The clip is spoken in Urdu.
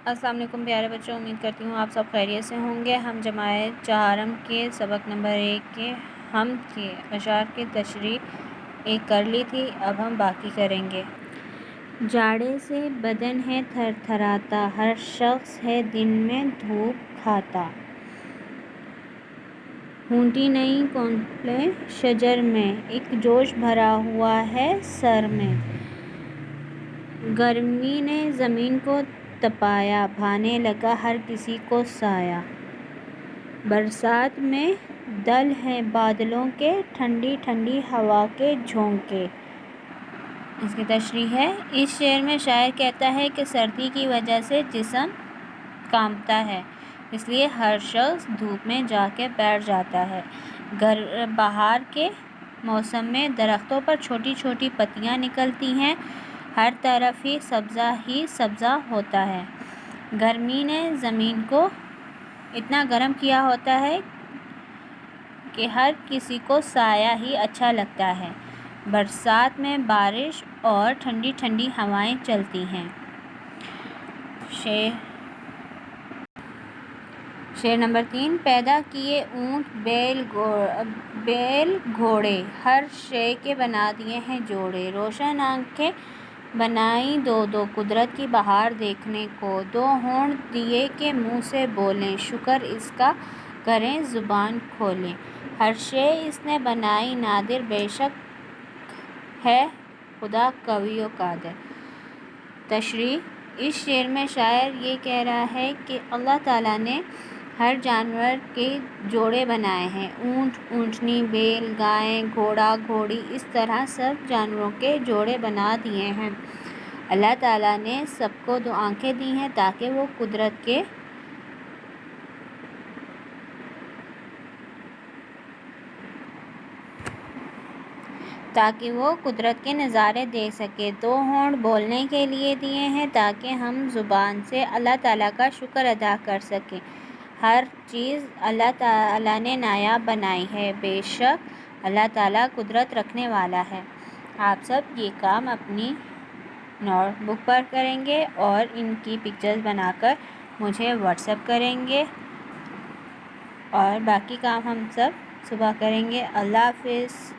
السلام علیکم پیارے بچوں، امید کرتی ہوں آپ سب خیریت سے ہوں گے۔ ہم جماعت چہارم کے سبق نمبر 1 کے ہم کے اشعار کی تشریح کر لی تھی، اب ہم باقی کریں گے۔ جاڑے سے بدن ہے تھر تھراتا، ہر شخص ہے دن میں دھوپ کھاتا۔ ہونٹی نہیں کونپلے شجر میں، ایک جوش بھرا ہوا ہے سر میں۔ گرمی نے زمین کو تپایا، بھانے لگا ہر کسی کو سایہ۔ برسات میں دل ہیں بادلوں کے، ٹھنڈی ٹھنڈی ہوا کے جھونکے۔ اس کی تشریح ہے۔ اس شعر میں شاعر کہتا ہے کہ سردی کی وجہ سے جسم کانپتا ہے، اس لیے ہر شخص دھوپ میں جا کے بیٹھ جاتا ہے۔ بہار کے موسم میں درختوں پر چھوٹی چھوٹی پتیاں نکلتی ہیں، ہر طرف ہی سبزہ ہوتا ہے۔ گرمی نے زمین کو اتنا گرم کیا ہوتا ہے کہ ہر کسی کو سایہ ہی اچھا لگتا ہے۔ برسات میں بارش اور ٹھنڈی ٹھنڈی ہوائیں چلتی ہیں۔ شعر نمبر 3۔ پیدا کیے اونٹ بیل گھوڑے، ہر شے کے بنا دیے ہیں جوڑے۔ روشن آنکھیں بنائیں دو دو قدرت کی بہار دیکھنے کو، دو ہونٹ دیے کہ منہ سے بولیں، شکر اس کا کریں زبان کھولیں۔ ہر شے اس نے بنائی نادر، بے شک ہے خدا قوی و قادر۔ تشریح۔ اس شعر میں شاعر یہ کہہ رہا ہے کہ اللہ تعالیٰ نے ہر جانور کے جوڑے بنائے ہیں، اونٹ، اونٹنی، بیل، گائے، گھوڑا، گھوڑی، اس طرح سب جانوروں کے جوڑے بنا دیے ہیں۔ اللہ تعالیٰ نے سب کو دو آنکھیں دی ہیں تاکہ وہ قدرت کے نظارے دیکھ سکے۔ دو ہونٹ بولنے کے لیے دیے ہیں تاکہ ہم زبان سے اللہ تعالیٰ کا شکر ادا کر سکیں۔ ہر چیز اللہ تعالیٰ نے نایاب بنائی ہے، بے شک اللہ تعالیٰ قدرت رکھنے والا ہے۔ آپ سب یہ کام اپنی نوٹ بک پر کریں گے اور ان کی پکچرز بنا کر مجھے واٹس ایپ کریں گے، اور باقی کام ہم سب صبح کریں گے۔ اللہ حافظ۔